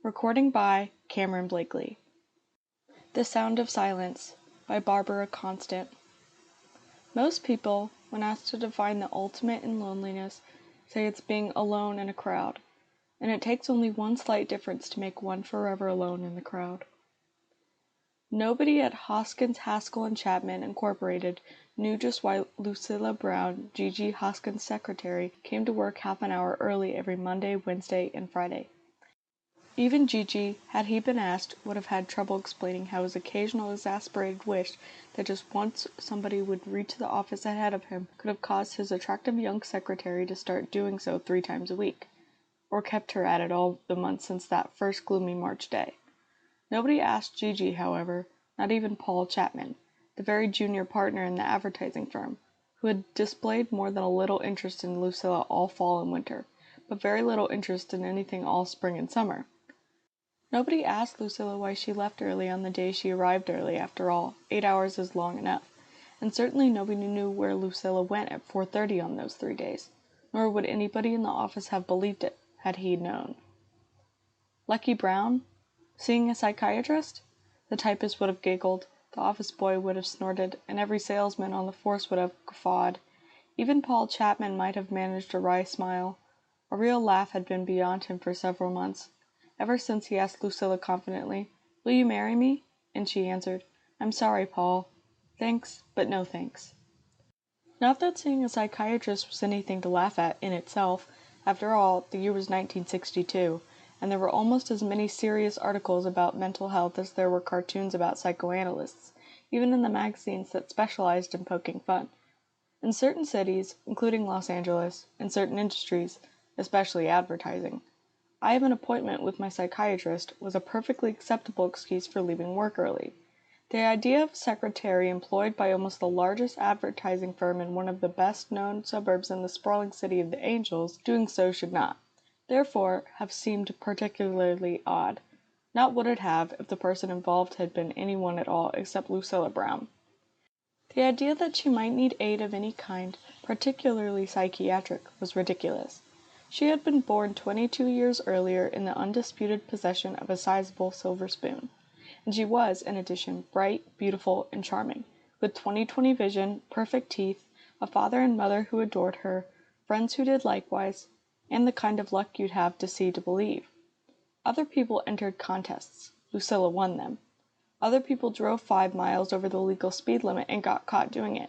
Recording by Cameron Blakely. The Sound of Silence by Barbara Constant. Most people, when asked to define the ultimate in loneliness, say it's being alone in a crowd, and it takes only one slight difference to make one forever alone in the crowd. Nobody at Hoskins, Haskell and Chapman Incorporated knew just why Lucilla Brown, Gigi Hoskins' secretary, came to work half an hour early every Monday, Wednesday, and Friday. Even Gigi, had he been asked, would have had trouble explaining how his occasional exasperated wish that just once somebody would reach the office ahead of him could have caused his attractive young secretary to start doing so 3 times a week, or kept her at it all the months since that first gloomy March day. Nobody asked Gigi, however, not even Paul Chapman, the very junior partner in the advertising firm, who had displayed more than a little interest in Lucilla all fall and winter, but very little interest in anything all spring and summer. Nobody asked Lucilla why she left early on the day she arrived early. After all, 8 hours is long enough, and certainly nobody knew where Lucilla went at 4:30 on those 3 days, nor would anybody in the office have believed it, had he known. Lucky Brown? Seeing a psychiatrist? The typist would have giggled, the office boy would have snorted, and every salesman on the force would have guffawed. Even Paul Chapman might have managed a wry smile. A real laugh had been beyond him for several months. Ever since he asked Lucilla confidently, "Will you marry me?" and she answered, "I'm sorry, Paul. Thanks, but no thanks." Not that seeing a psychiatrist was anything to laugh at in itself. After all, the year was 1962, and there were almost as many serious articles about mental health as there were cartoons about psychoanalysts, even in the magazines that specialized in poking fun. In certain cities, including Los Angeles, in certain industries, especially advertising, "I have an appointment with my psychiatrist" was a perfectly acceptable excuse for leaving work early. The idea of a secretary employed by almost the largest advertising firm in one of the best-known suburbs in the sprawling city of the Angels doing so should not, therefore, have seemed particularly odd. Not would it have if the person involved had been anyone at all except Lucilla Brown. The idea that she might need aid of any kind, particularly psychiatric, was ridiculous. She had been born 22 years earlier in the undisputed possession of a sizable silver spoon, and she was, in addition, bright, beautiful, and charming, with 20/20 vision, perfect teeth, a father and mother who adored her, friends who did likewise, and the kind of luck you'd have to see to believe. Other people entered contests. Lucilla won them. Other people drove 5 miles over the legal speed limit and got caught doing it.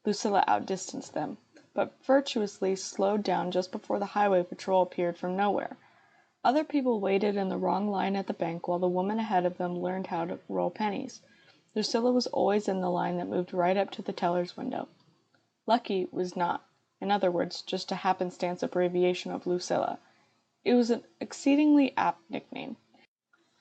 Lucilla outdistanced them, but virtuously slowed down just before the highway patrol appeared from nowhere. Other people waited in the wrong line at the bank while the woman ahead of them learned how to roll pennies. Lucilla was always in the line that moved right up to the teller's window. Lucky was not, in other words, just a happenstance abbreviation of Lucilla. It was an exceedingly apt nickname,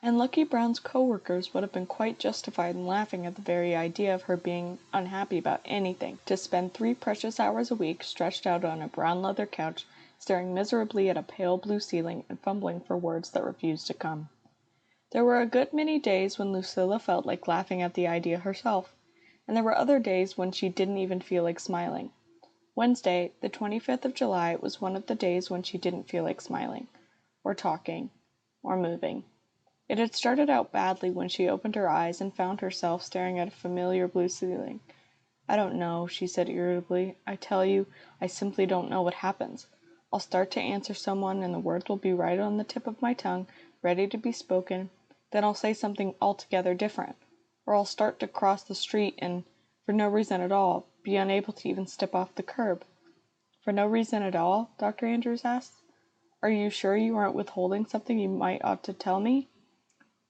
and Lucky Brown's co-workers would have been quite justified in laughing at the very idea of her being unhappy about anything, to spend 3 precious hours a week stretched out on a brown leather couch, staring miserably at a pale blue ceiling and fumbling for words that refused to come. There were a good many days when Lucilla felt like laughing at the idea herself, and there were other days when she didn't even feel like smiling. Wednesday, the 25th of July, was one of the days when she didn't feel like smiling, or talking, or moving. It had started out badly when she opened her eyes and found herself staring at a familiar blue ceiling. "I don't know," she said irritably. "I tell you, I simply don't know what happens. I'll start to answer someone and the words will be right on the tip of my tongue, ready to be spoken. Then I'll say something altogether different. Or I'll start to cross the street and, for no reason at all, be unable to even step off the curb." "For no reason at all?" Dr. Andrews asked. "Are you sure you aren't withholding something you might ought to tell me?"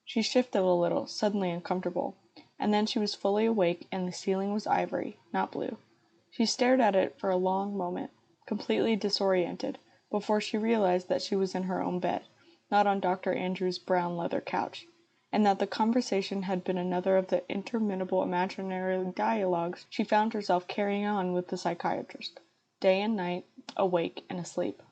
She shifted a little, suddenly uncomfortable, and then she was fully awake and the ceiling was ivory, not blue. She stared at it for a long moment, completely disoriented, before she realized that she was in her own bed, not on Dr. Andrews' brown leather couch, and that the conversation had been another of the interminable imaginary dialogues she found herself carrying on with the psychiatrist, day and night, awake and asleep.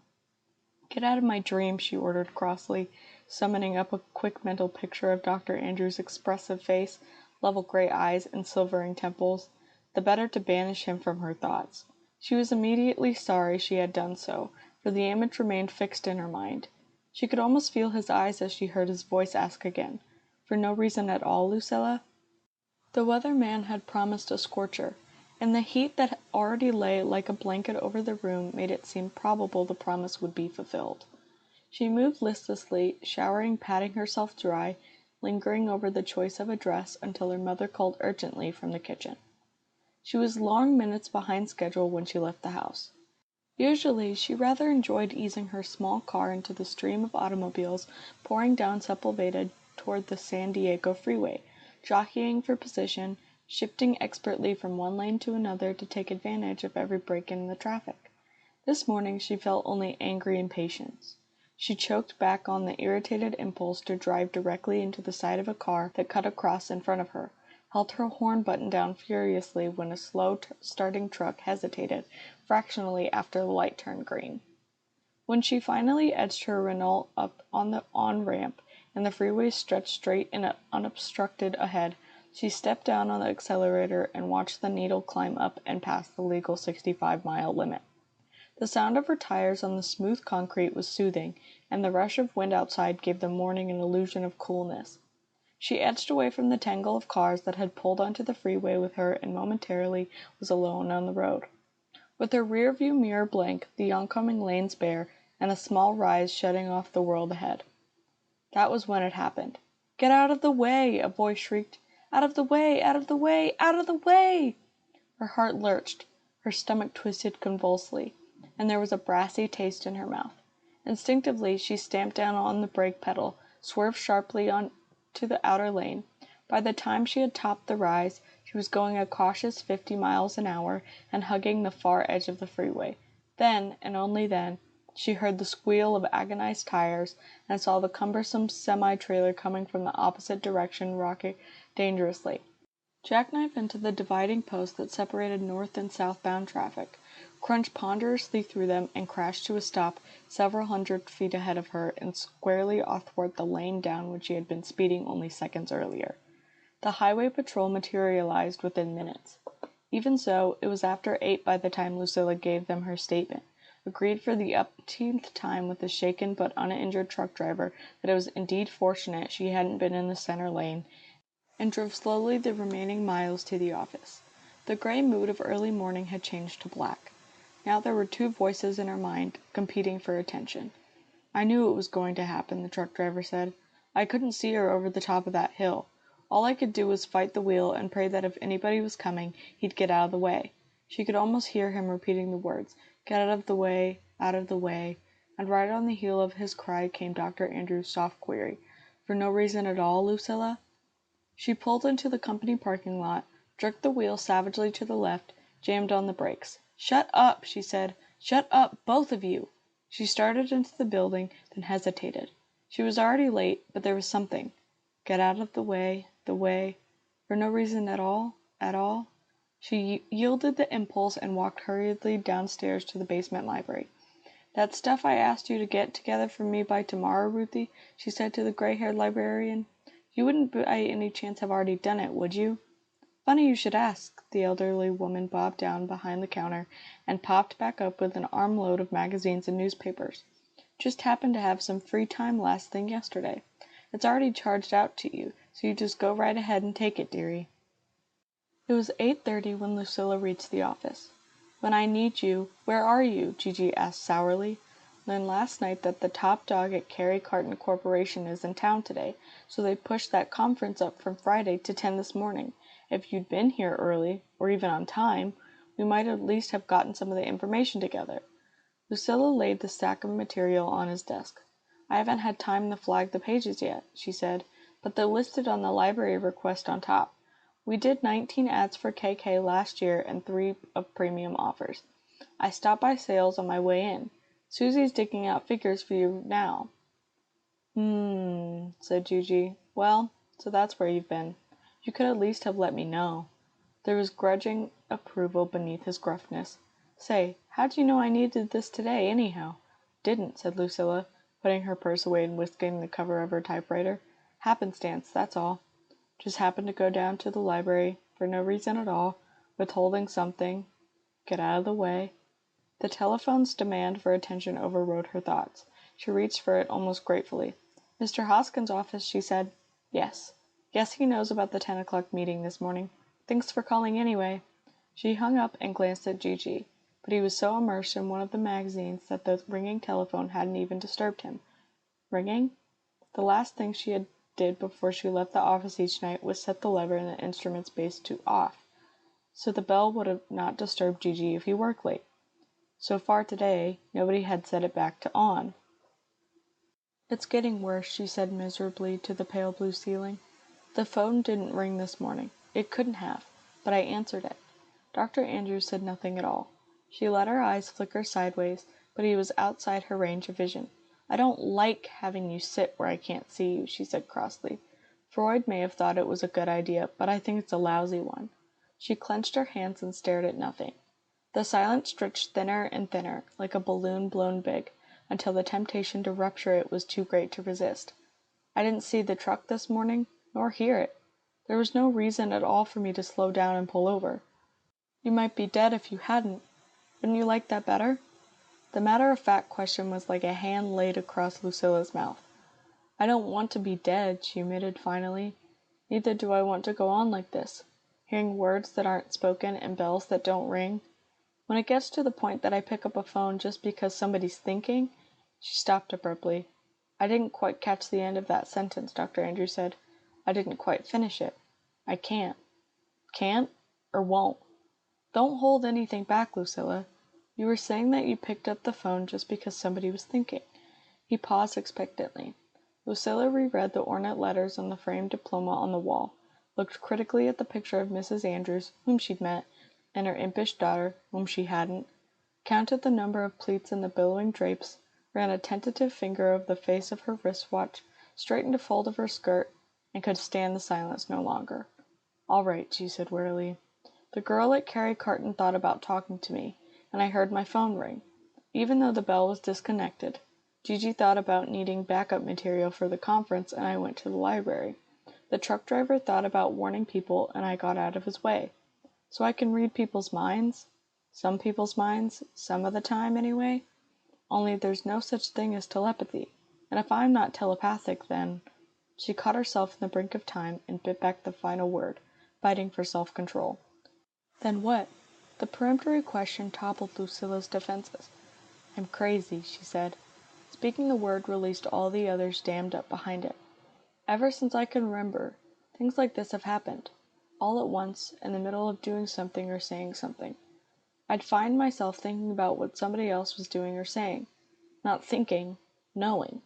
"Get out of my dream," she ordered crossly, summoning up a quick mental picture of Dr. Andrews' expressive face, level gray eyes, and silvering temples, the better to banish him from her thoughts. She was immediately sorry she had done so, for the image remained fixed in her mind. She could almost feel his eyes as she heard his voice ask again, "For no reason at all, Lucilla?" The weather-man had promised a scorcher, and the heat that already lay like a blanket over the room made it seem probable the promise would be fulfilled. She moved listlessly, showering, patting herself dry, lingering over the choice of a dress until her mother called urgently from the kitchen. She was long minutes behind schedule when she left the house. Usually, she rather enjoyed easing her small car into the stream of automobiles pouring down Sepulveda toward the San Diego freeway, jockeying for position, shifting expertly from one lane to another to take advantage of every break in the traffic. This morning she felt only angry impatience. She choked back on the irritated impulse to drive directly into the side of a car that cut across in front of her, held her horn buttoned down furiously when a slow-starting truck hesitated fractionally after the light turned green. When she finally edged her Renault up on the on-ramp and the freeway stretched straight and unobstructed ahead, she stepped down on the accelerator and watched the needle climb up and past the legal 65-mile limit. The sound of her tires on the smooth concrete was soothing, and the rush of wind outside gave the morning an illusion of coolness. She edged away from the tangle of cars that had pulled onto the freeway with her and momentarily was alone on the road. With her rear-view mirror blank, the oncoming lanes bare, and a small rise shutting off the world ahead. That was when it happened. "Get out of the way!" a voice shrieked. "Out of the way! Out of the way! Out of the way!" Her heart lurched, her stomach twisted convulsively, and there was a brassy taste in her mouth. Instinctively, she stamped down on the brake pedal, swerved sharply on to the outer lane. By the time she had topped the rise, she was going a cautious 50 miles an hour and hugging the far edge of the freeway. Then, and only then, she heard the squeal of agonized tires and saw the cumbersome semi-trailer coming from the opposite direction rocking dangerously. Jackknife into the dividing post that separated north and southbound traffic, crunched ponderously through them, and crashed to a stop several hundred feet ahead of her and squarely athwart the lane down which she had been speeding only seconds earlier. The highway patrol materialized within minutes. Even so, it was after 8 by the time Lucilla gave them her statement, agreed for the umpteenth time with the shaken but uninjured truck driver that it was indeed fortunate she hadn't been in the center lane, and drove slowly the remaining miles to the office. The gray mood of early morning had changed to black. Now there were two voices in her mind, competing for attention. "I knew it was going to happen," the truck driver said. "I couldn't see her over the top of that hill. All I could do was fight the wheel and pray that if anybody was coming, he'd get out of the way." She could almost hear him repeating the words, "Get out of the way, and right on the heel of his cry came Dr. Andrews' soft query, "For no reason at all, Lucilla?" She pulled into the company parking lot, jerked the wheel savagely to the left, jammed on the brakes. "Shut up!" she said. "Shut up, both of you!" She started into the building, then hesitated. She was already late, but there was something. Get out of the way, for no reason at all, She yielded the impulse and walked hurriedly downstairs to the basement library. "That stuff I asked you to get together for me by tomorrow, Ruthie," she said to the gray-haired librarian. "You wouldn't by any chance have already done it, would you?" "Funny you should ask." The elderly woman bobbed down behind the counter and popped back up with an armload of magazines and newspapers. "Just happened to have some free time last thing yesterday. It's already charged out to you, so you just go right ahead and take it, dearie." It was 8:30 when Lucilla reached the office. "When I need you, where are you?" Gigi asked sourly. "Learned last night that the top dog at Carey Carton Corporation is in town today, so they pushed that conference up from Friday to 10 this morning. If you'd been here early, or even on time, we might at least have gotten some of the information together." Lucilla laid the stack of material on his desk. "I haven't had time to flag the pages yet," she said, "but they're listed on the library request on top. We did 19 ads for KK last year and 3 of premium offers. I stopped by sales on my way in. Susie's digging out figures for you now." Said Gigi. "Well, so that's where you've been. You could at least have let me know." There was grudging approval beneath his gruffness. "Say, how'd you know I needed this today, anyhow?" "Didn't," said Lucilla, putting her purse away and whisking the cover of her typewriter. "Happenstance, that's all. Just happened to go down to the library, for no reason at all, withholding something. Get out of the way." The telephone's demand for attention overrode her thoughts. She reached for it almost gratefully. "Mr. Hoskins' office," she said. "Yes. Guess he knows about the 10 o'clock meeting this morning. Thanks for calling anyway." She hung up and glanced at Gigi, but he was so immersed in one of the magazines that the ringing telephone hadn't even disturbed him. Ringing? The last thing she did before she left the office each night was set the lever in the instrument's base to off, so the bell would have not disturbed Gigi if he worked late. So far today, nobody had set it back to on. "It's getting worse," she said miserably to the pale blue ceiling. "The phone didn't ring this morning. It couldn't have, but I answered it." Dr. Andrews said nothing at all. She let her eyes flicker sideways, but he was outside her range of vision. "I don't like having you sit where I can't see you," she said crossly. "Freud may have thought it was a good idea, but I think it's a lousy one." She clenched her hands and stared at nothing. The silence stretched thinner and thinner, like a balloon blown big, until the temptation to rupture it was too great to resist. "I didn't see the truck this morning, nor hear it. There was no reason at all for me to slow down and pull over." "You might be dead if you hadn't. Wouldn't you like that better?" The matter-of-fact question was like a hand laid across Lucilla's mouth. "I don't want to be dead," she admitted finally. "Neither do I want to go on like this, hearing words that aren't spoken and bells that don't ring. When it gets to the point that I pick up a phone just because somebody's thinking—" She stopped abruptly. "I didn't quite catch the end of that sentence," Dr. Andrews said. "I didn't quite finish it. I can't. Can't? Or won't? Don't hold anything back, Lucilla. You were saying that you picked up the phone just because somebody was thinking." He paused expectantly. Lucilla reread the ornate letters on the framed diploma on the wall, looked critically at the picture of Mrs. Andrews, whom she'd met, and her impish daughter, whom she hadn't, counted the number of pleats in the billowing drapes, ran a tentative finger over the face of her wristwatch, straightened a fold of her skirt, and could stand the silence no longer. "All right," she said wearily. "The girl at Carrie Carton thought about talking to me, and I heard my phone ring. Even though the bell was disconnected, Gigi thought about needing backup material for the conference, and I went to the library. The truck driver thought about warning people, and I got out of his way. So I can read people's minds? Some people's minds, some of the time, anyway. Only there's no such thing as telepathy, and if I'm not telepathic, then—" She caught herself in the brink of time and bit back the final word, fighting for self-control. "Then what?" The peremptory question toppled Lucilla's defenses. "I'm crazy," she said. Speaking the word released all the others dammed up behind it. "Ever since I can remember, things like this have happened. All at once, in the middle of doing something or saying something. I'd find myself thinking about what somebody else was doing or saying. Not thinking, knowing.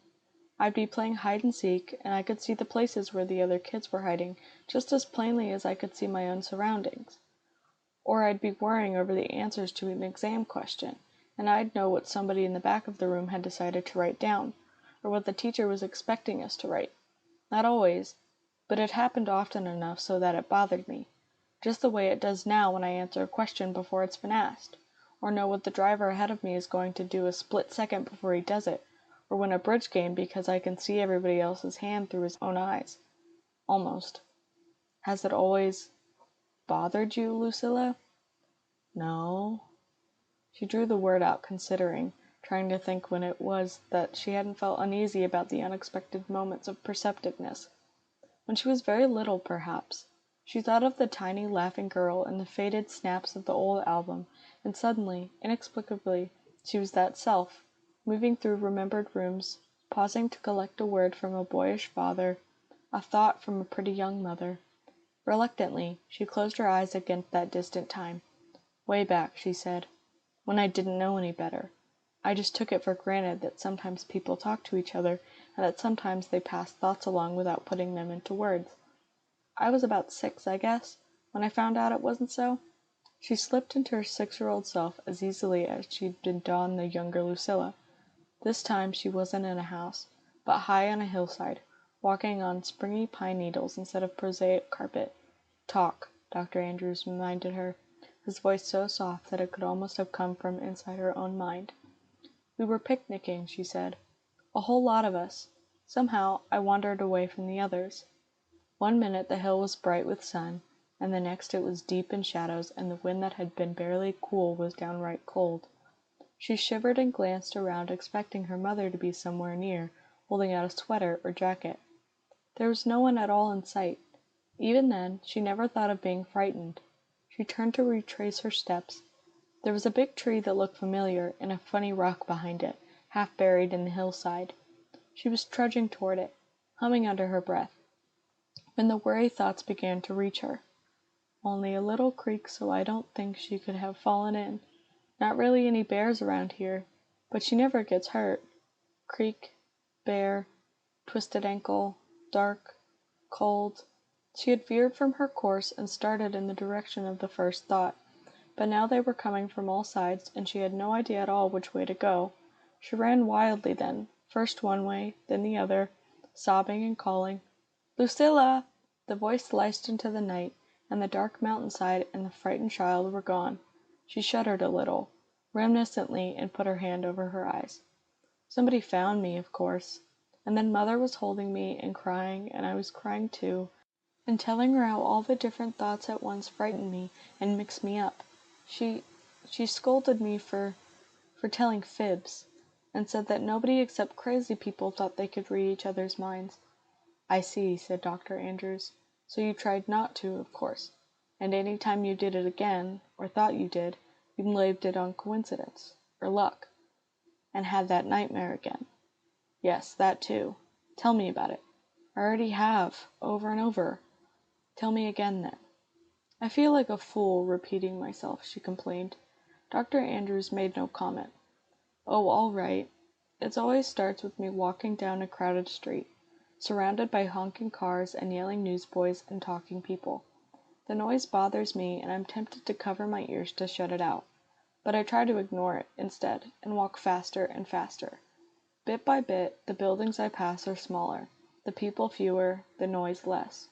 I'd be playing hide and seek, and I could see the places where the other kids were hiding just as plainly as I could see my own surroundings. Or I'd be worrying over the answers to an exam question, and I'd know what somebody in the back of the room had decided to write down, or what the teacher was expecting us to write. Not always, but it happened often enough so that it bothered me. Just the way it does now when I answer a question before it's been asked, or know what the driver ahead of me is going to do a split second before he does it, or win a bridge game because I can see everybody else's hand through his own eyes. Almost. Has it always bothered you, Lucilla?" "No." She drew the word out, considering, trying to think when it was that she hadn't felt uneasy about the unexpected moments of perceptiveness. When she was very little, perhaps. She thought of the tiny laughing girl and the faded snaps of the old album, and suddenly, inexplicably, she was that self, moving through remembered rooms, pausing to collect a word from a boyish father, a thought from a pretty young mother. Reluctantly, she closed her eyes against that distant time. "Way back," she said, "when I didn't know any better. I just took it for granted that sometimes people talked to each other, and that sometimes they passed thoughts along without putting them into words. I was about 6, I guess, when I found out it wasn't so." She slipped into her 6-year-old self as easily as she'd been donned the younger Lucilla. This time she wasn't in a house, but high on a hillside, walking on springy pine needles instead of prosaic carpet. "Talk," Dr. Andrews reminded her, his voice so soft that it could almost have come from inside her own mind. "We were picnicking," she said. "A whole lot of us. Somehow, I wandered away from the others. One minute the hill was bright with sun, and the next it was deep in shadows, and the wind that had been barely cool was downright cold. She shivered and glanced around, expecting her mother to be somewhere near, holding out a sweater or jacket. There was no one at all in sight. Even then, she never thought of being frightened. She turned to retrace her steps. There was a big tree that looked familiar, and a funny rock behind it, half buried in the hillside. She was trudging toward it, humming under her breath, when the worry thoughts began to reach her. Only a little creek, so I don't think she could have fallen in. Not really any bears around here, but she never gets hurt. Creek, bear, twisted ankle, dark, cold. She had veered from her course and started in the direction of the first thought, but now they were coming from all sides, and she had no idea at all which way to go. She ran wildly then, first one way, then the other, sobbing and calling, "Lucilla!" The voice sliced into the night, and the dark mountainside and the frightened child were gone. She shuddered a little, reminiscently, and put her hand over her eyes. Somebody found me, of course. And then Mother was holding me and crying, and I was crying too, and telling her how all the different thoughts at once frightened me and mixed me up. She scolded me for telling fibs, and said that nobody except crazy people thought they could read each other's minds. "I see," said Dr. Andrews. "So you tried not to, of course. And any time you did it again, or thought you did, you blamed it on coincidence, or luck, and had that nightmare again." "Yes, that too. Tell me about it." "I already have, over and over." "Tell me again, then." "I feel like a fool repeating myself," she complained. Dr. Andrews made no comment. "Oh, all right. It always starts with me walking down a crowded street, surrounded by honking cars and yelling newsboys and talking people. The noise bothers me, and I'm tempted to cover my ears to shut it out. But I try to ignore it, instead, and walk faster and faster. Bit by bit, the buildings I pass are smaller, the people fewer, the noise less.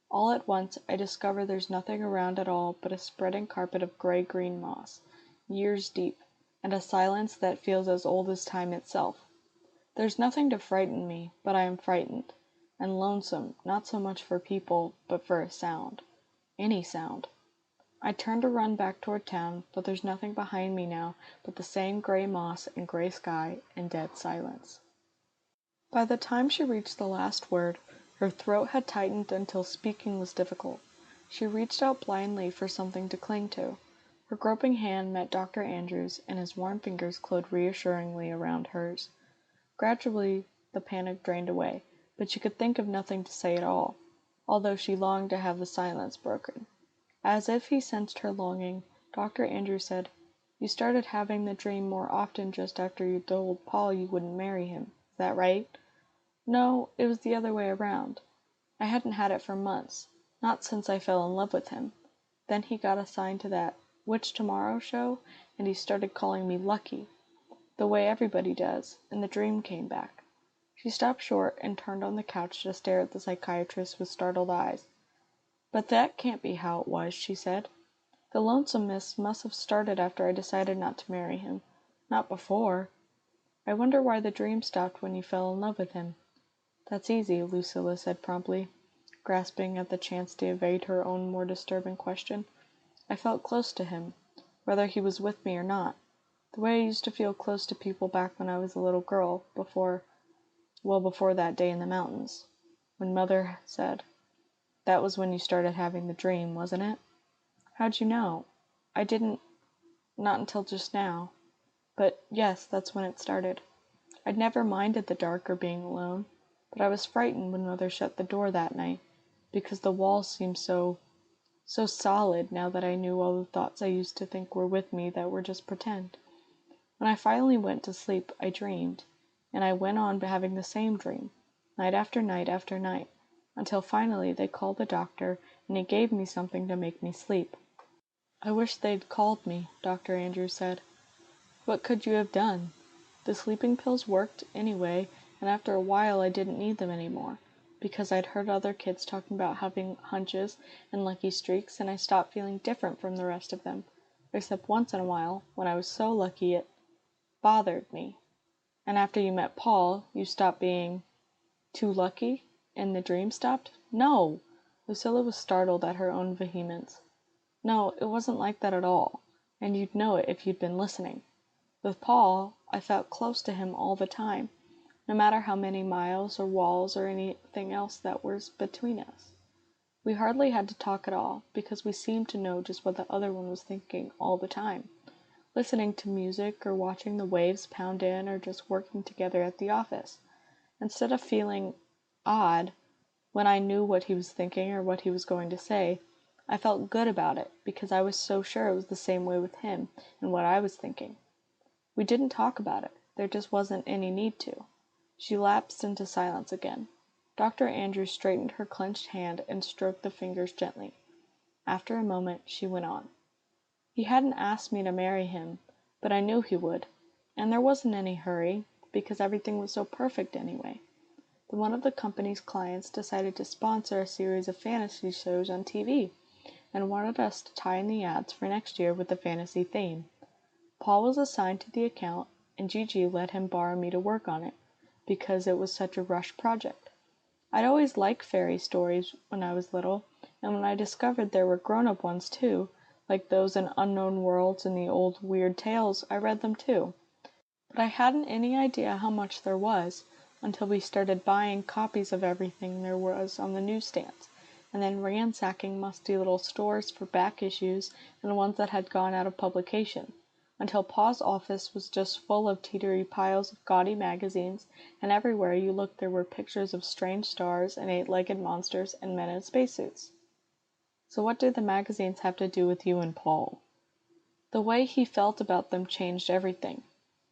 All at once, I discover there's nothing around at all but a spreading carpet of gray-green moss, years deep, and a silence that feels as old as time itself. There's nothing to frighten me, but I am frightened, and lonesome, not so much for people, but for a sound. Any sound. I turn to run back toward town, but there's nothing behind me now but the same gray moss and gray sky and dead silence. By the time she reached the last word, her throat had tightened until speaking was difficult. She reached out blindly for something to cling to. Her groping hand met Dr. Andrews', and his warm fingers closed reassuringly around hers. Gradually the panic drained away, but she could think of nothing to say at all, although she longed to have the silence broken. As if he sensed her longing, Dr. Andrews said, "You started having the dream more often just after you told Paul you wouldn't marry him. Is that right?" "No, it was the other way around. I hadn't had it for months, not since I fell in love with him. Then he got assigned to that Which Tomorrow show, and he started calling me Lucky, the way everybody does, and the dream came back." She stopped short and turned on the couch to stare at the psychiatrist with startled eyes. "But that can't be how it was," she said. "The lonesomeness must have started after I decided not to marry him, not before. I wonder why the dream stopped when you fell in love with him." "That's easy," Lucilla said promptly, grasping at the chance to evade her own more disturbing question. "I felt close to him, whether he was with me or not. The way I used to feel close to people back when I was a little girl, before that day in the mountains, when Mother said, 'That was when you started having the dream, wasn't it?'" "How'd you know?" "I didn't, not until just now. But, yes, that's when it started. I'd never minded the dark or being alone, but I was frightened when Mother shut the door that night, because the walls seemed so solid now that I knew all the thoughts I used to think were with me that were just pretend. When I finally went to sleep, I dreamed, and I went on having the same dream, night after night after night, until finally they called the doctor, and he gave me something to make me sleep." "I wish they'd called me," Dr. Andrews said. "What could you have done? The sleeping pills worked, anyway, and after a while I didn't need them anymore, because I'd heard other kids talking about having hunches and lucky streaks, and I stopped feeling different from the rest of them, except once in a while, when I was so lucky it bothered me." "And after you met Paul, you stopped being too lucky, and the dream stopped?" "No!" Lucilla was startled at her own vehemence. "No, it wasn't like that at all, and you'd know it if you'd been listening. With Paul, I felt close to him all the time, no matter how many miles or walls or anything else that was between us. We hardly had to talk at all, because we seemed to know just what the other one was thinking all the time, listening to music or watching the waves pound in or just working together at the office. Instead of feeling odd when I knew what he was thinking or what he was going to say, I felt good about it because I was so sure it was the same way with him and what I was thinking. We didn't talk about it. There just wasn't any need to. She lapsed into silence again. Dr. Andrews straightened her clenched hand and stroked the fingers gently. After a moment, she went on. He hadn't asked me to marry him, but I knew he would. And there wasn't any hurry, because everything was so perfect anyway. Then one of the company's clients decided to sponsor a series of fantasy shows on TV, and wanted us to tie in the ads for next year with the fantasy theme. Paul was assigned to the account, and Gigi let him borrow me to work on it, because it was such a rush project. I'd always liked fairy stories when I was little, and when I discovered there were grown-up ones too, like those in Unknown Worlds and the old Weird Tales, I read them too. But I hadn't any idea how much there was, until we started buying copies of everything there was on the newsstands, and then ransacking musty little stores for back issues and ones that had gone out of publication, until Pa's office was just full of teetery piles of gaudy magazines, and everywhere you looked there were pictures of strange stars and eight-legged monsters and men in spacesuits. So what did the magazines have to do with you and Paul? The way he felt about them changed everything.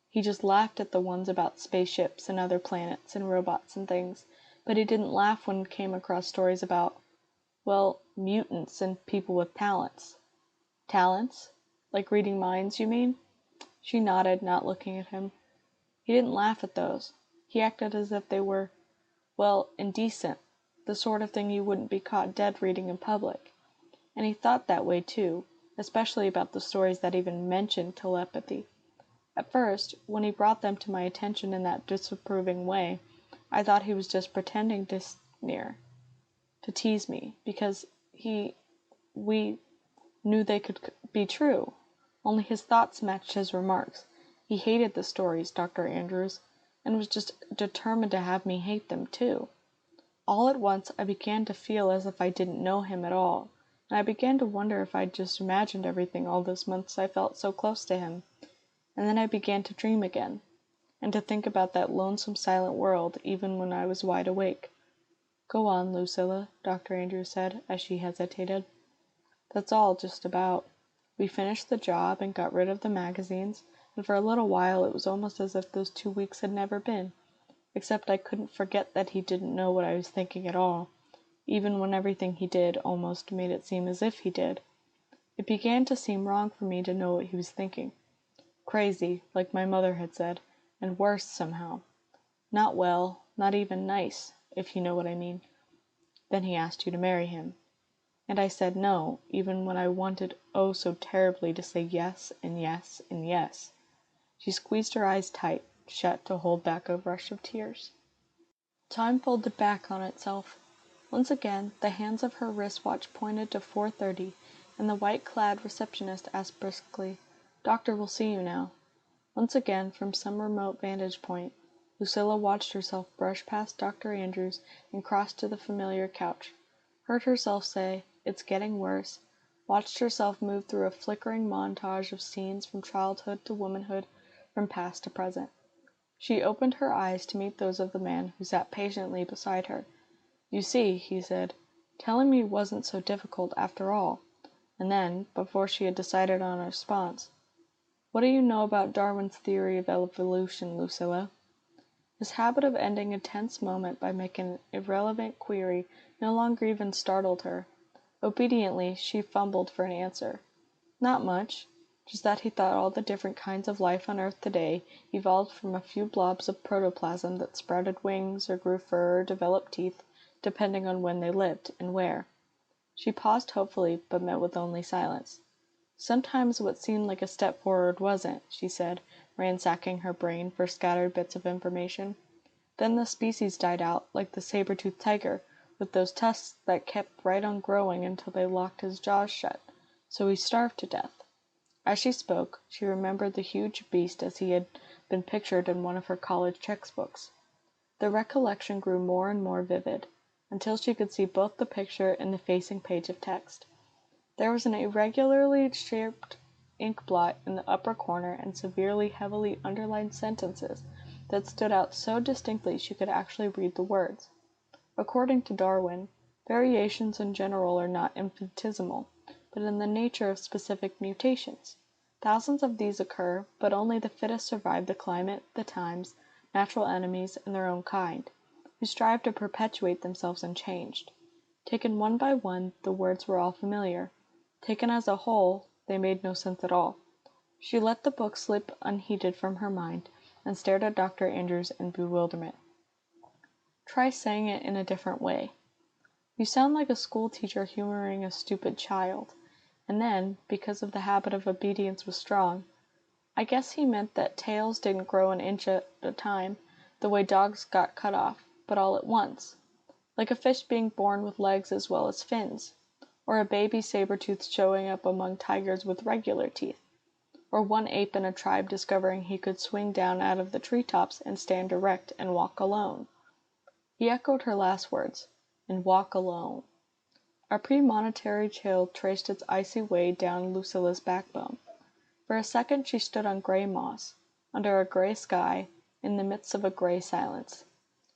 He just laughed at the ones about spaceships and other planets and robots and things, but he didn't laugh when it came across stories about, well, mutants and people with talents. Talents? Like reading minds, you mean? She nodded, not looking at him. He didn't laugh at those. He acted as if they were, well, indecent, the sort of thing you wouldn't be caught dead reading in public. And he thought that way too, especially about the stories that even mentioned telepathy. At first, when he brought them to my attention in that disapproving way, I thought he was just pretending to sneer, to tease me, because we knew they could be true. Only his thoughts matched his remarks. He hated the stories, Dr. Andrews, and was just determined to have me hate them too. All at once I began to feel as if I didn't know him at all, and I began to wonder if I'd just imagined everything all those months I felt so close to him. And then I began to dream again, and to think about that lonesome silent world even when I was wide awake. "Go on, Lucilla," Dr. Andrews said, as she hesitated. "That's all, just about. We finished the job and got rid of the magazines, and for a little while it was almost as if those 2 weeks had never been, except I couldn't forget that he didn't know what I was thinking at all, even when everything he did almost made it seem as if he did. It began to seem wrong for me to know what he was thinking. Crazy, like my mother had said, and worse somehow. Not well, not even nice, if you know what I mean. Then he asked you to marry him. And I said no, even when I wanted oh so terribly to say yes and yes and yes." She squeezed her eyes tight, shut to hold back a rush of tears. Time folded back on itself. Once again, the hands of her wristwatch pointed to 4:30, and the white-clad receptionist asked briskly, "Doctor will see you now." Once again, from some remote vantage point, Lucilla watched herself brush past Dr. Andrews and cross to the familiar couch, heard herself say, "It's getting worse," watched herself move through a flickering montage of scenes from childhood to womanhood, from past to present. She opened her eyes to meet those of the man who sat patiently beside her. "You see," he said, "telling me wasn't so difficult after all." And then, before she had decided on a response, "What do you know about Darwin's theory of evolution, Lucilla?" His habit of ending a tense moment by making an irrelevant query no longer even startled her. Obediently, she fumbled for an answer. "Not much. Just that he thought all the different kinds of life on Earth today evolved from a few blobs of protoplasm that sprouted wings or grew fur or developed teeth, depending on when they lived and where." She paused hopefully, but met with only silence. "Sometimes what seemed like a step forward wasn't," she said, ransacking her brain for scattered bits of information. "Then the species died out, like the saber-toothed tiger, with those tusks that kept right on growing until they locked his jaws shut, so he starved to death. As she spoke, she remembered the huge beast as he had been pictured in one of her college textbooks. The recollection grew more and more vivid, until she could see both the picture and the facing page of text. There was an irregularly shaped ink blot in the upper corner and severely heavily underlined sentences that stood out so distinctly she could actually read the words. According to Darwin, variations in general are not infinitesimal, but in the nature of specific mutations. Thousands of these occur, but only the fittest survive the climate, the times, natural enemies, and their own kind, who strive to perpetuate themselves unchanged. Taken one by one, the words were all familiar. Taken as a whole, they made no sense at all. She let the book slip unheeded from her mind, and stared at Dr. Andrews in bewilderment. "Try saying it in a different way." "You sound like a school teacher humoring a stupid child." And then, because of the habit of obedience was strong, "I guess he meant that tails didn't grow an inch at a time, the way dogs got cut off, but all at once. Like a fish being born with legs as well as fins. Or a baby saber-tooth showing up among tigers with regular teeth. Or one ape in a tribe discovering he could swing down out of the treetops and stand erect and walk alone." He echoed her last words, "and walk alone." A premonitory chill traced its icy way down Lucilla's backbone. For a second she stood on gray moss, under a gray sky, in the midst of a gray silence.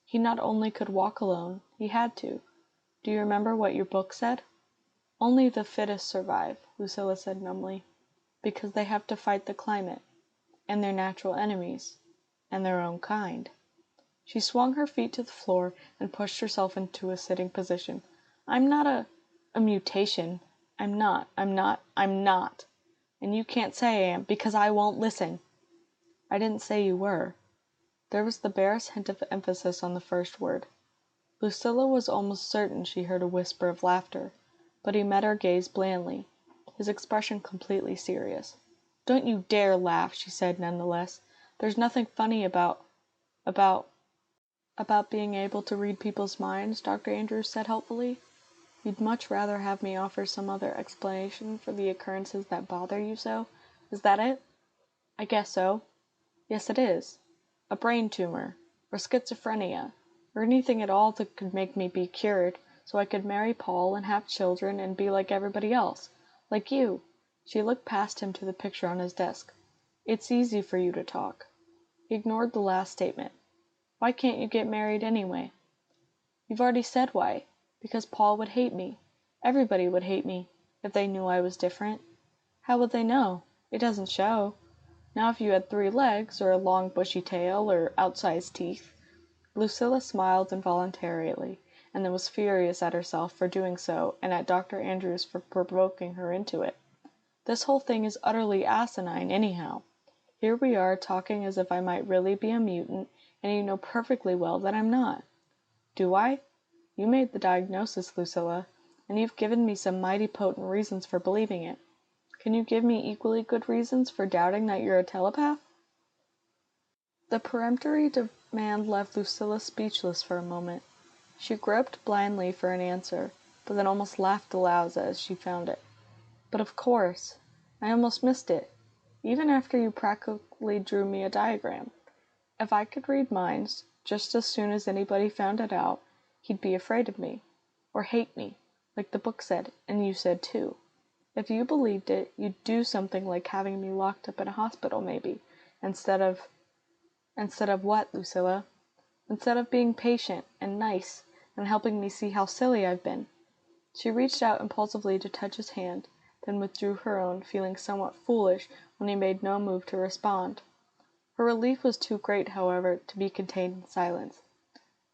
He not only could walk alone, he had to. "Do you remember what your book said?" "Only the fittest survive," Lucilla said numbly, "because they have to fight the climate, and their natural enemies, and their own kind." She swung her feet to the floor and pushed herself into a sitting position. "I'm not a mutation. I'm not. And you can't say I am, because I won't listen." "I didn't say you were." There was the barest hint of emphasis on the first word. Lucilla was almost certain she heard a whisper of laughter, but he met her gaze blandly, his expression completely serious. "Don't you dare laugh," she said nonetheless. "There's nothing funny about being able to read people's minds," Dr. Andrews said helpfully. "You'd much rather have me offer some other explanation for the occurrences that bother you so? Is that it?" "I guess so." "Yes, it is. A brain tumor, or schizophrenia, or anything at all that could make me be cured, so I could marry Paul and have children and be like everybody else. Like you." She looked past him to the picture on his desk. "It's easy for you to talk." He ignored the last statement. "Why can't you get married anyway?" "You've already said why. Because Paul would hate me. Everybody would hate me, if they knew I was different." "How would they know? It doesn't show. Now if you had 3 legs, or a long bushy tail, or outsized teeth—" Lucilla smiled involuntarily, and then was furious at herself for doing so and at Dr. Andrews for provoking her into it. "This whole thing is utterly asinine, anyhow. Here we are talking as if I might really be a mutant, and you know perfectly well that I'm not." "Do I? You made the diagnosis, Lucilla, and you've given me some mighty potent reasons for believing it. Can you give me equally good reasons for doubting that you're a telepath?" The peremptory demand left Lucilla speechless for a moment. She groped blindly for an answer, but then almost laughed aloud as she found it. "But of course. I almost missed it. Even after you practically drew me a diagram. If I could read minds, just as soon as anybody found it out, he'd be afraid of me. Or hate me, like the book said, and you said too. If you believed it, you'd do something like having me locked up in a hospital, maybe, instead of—" "Instead of what, Lucilla?" "Instead of being patient, and nice, and helping me see how silly I've been." She reached out impulsively to touch his hand, then withdrew her own, feeling somewhat foolish when he made no move to respond. Her relief was too great, however, to be contained in silence.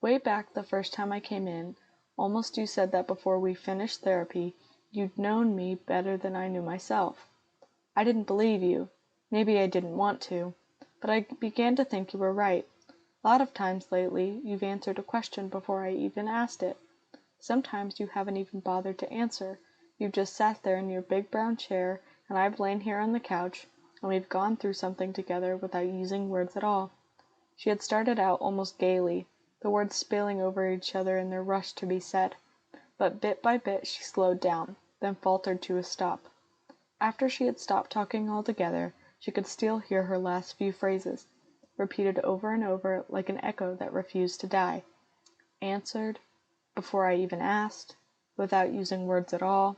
"Way back the first time I came in, almost you said that before we finished therapy, you'd known me better than I knew myself. I didn't believe you. Maybe I didn't want to. But I began to think you were right. A lot of times lately, you've answered a question before I even asked it. Sometimes you haven't even bothered to answer. You've just sat there in your big brown chair, and I've lain here on the couch, and we've gone through something together without using words at all." She had started out almost gaily, the words spilling over each other in their rush to be said. But bit by bit she slowed down, then faltered to a stop. After she had stopped talking altogether, she could still hear her last few phrases, repeated over and over like an echo that refused to die. Answered, before I even asked, without using words at all,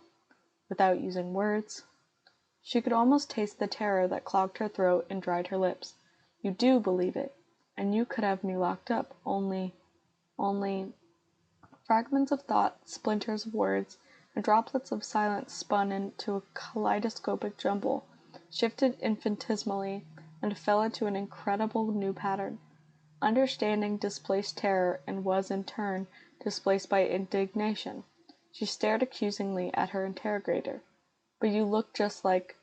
without using words. She could almost taste the terror that clogged her throat and dried her lips. You do believe it, and you could have me locked up, only... Fragments of thought, splinters of words, and droplets of silence spun into a kaleidoscopic jumble, shifted infinitesimally, and fell into an incredible new pattern. Understanding displaced terror and was, in turn, displaced by indignation. She stared accusingly at her interrogator. But you look just like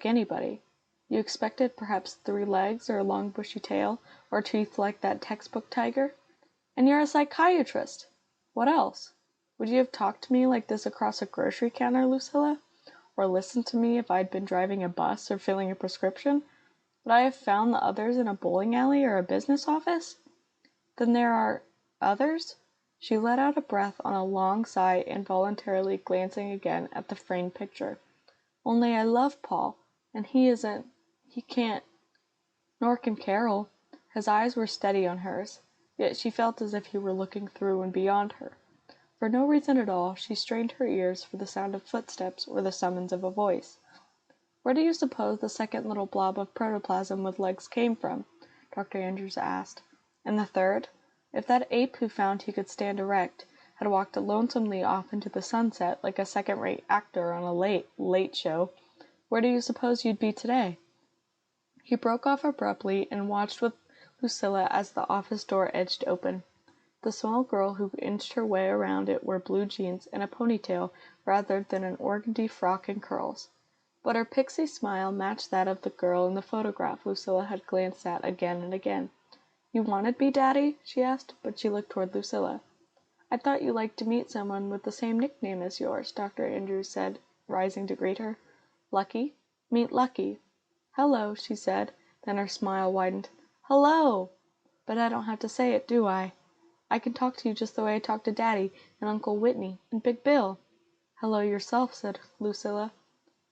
anybody. You expected perhaps 3 legs or a long bushy tail, or teeth like that textbook tiger? And you're a psychiatrist! What else? Would you have talked to me like this across a grocery counter, Lucilla? Or listened to me if I'd been driving a bus or filling a prescription? Would I have found the others in a bowling alley or a business office? Then there are others? She let out a breath on a long sigh, involuntarily glancing again at the framed picture. Only I love Paul, and he can't, nor can Carol. His eyes were steady on hers, yet she felt as if he were looking through and beyond her. For no reason at all, she strained her ears for the sound of footsteps or the summons of a voice. Where do you suppose the second little blob of protoplasm with legs came from? Dr. Andrews asked. And the third? If that ape who found he could stand erect had walked lonesomely off into the sunset like a second-rate actor on a late show, where do you suppose you'd be today? He broke off abruptly and watched with Lucilla as the office door edged open. The small girl who inched her way around it wore blue jeans and a ponytail rather than an organdy frock and curls. But her pixie smile matched that of the girl in the photograph Lucilla had glanced at again and again. "You wanted me, Daddy?" she asked, but she looked toward Lucilla. "I thought you liked to meet someone with the same nickname as yours," Dr. Andrews said, rising to greet her. "Lucky? Meet Lucky." "Hello," she said, then her smile widened. "Hello! But I don't have to say it, do I? I can talk to you just the way I talk to Daddy and Uncle Whitney and Big Bill." "Hello yourself," said Lucilla.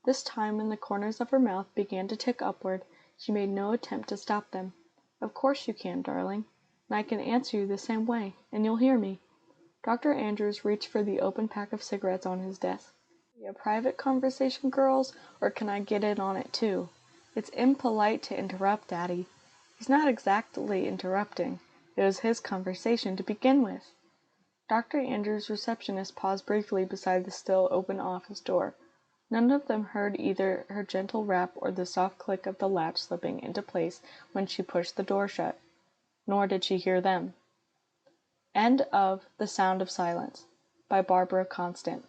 This time when the corners of her mouth began to tick upward, she made no attempt to stop them. "Of course you can, darling. And I can answer you the same way, and you'll hear me." Dr. Andrews reached for the open pack of cigarettes on his desk. "A private conversation, girls, or can I get in on it too? It's impolite to interrupt, Daddy." "He's not exactly interrupting. It was his conversation to begin with." Dr. Andrews' receptionist paused briefly beside the still open office door. None of them heard either her gentle rap or the soft click of the latch slipping into place when she pushed the door shut. Nor did she hear them. End of The Sound of Silence by Barbara Constant.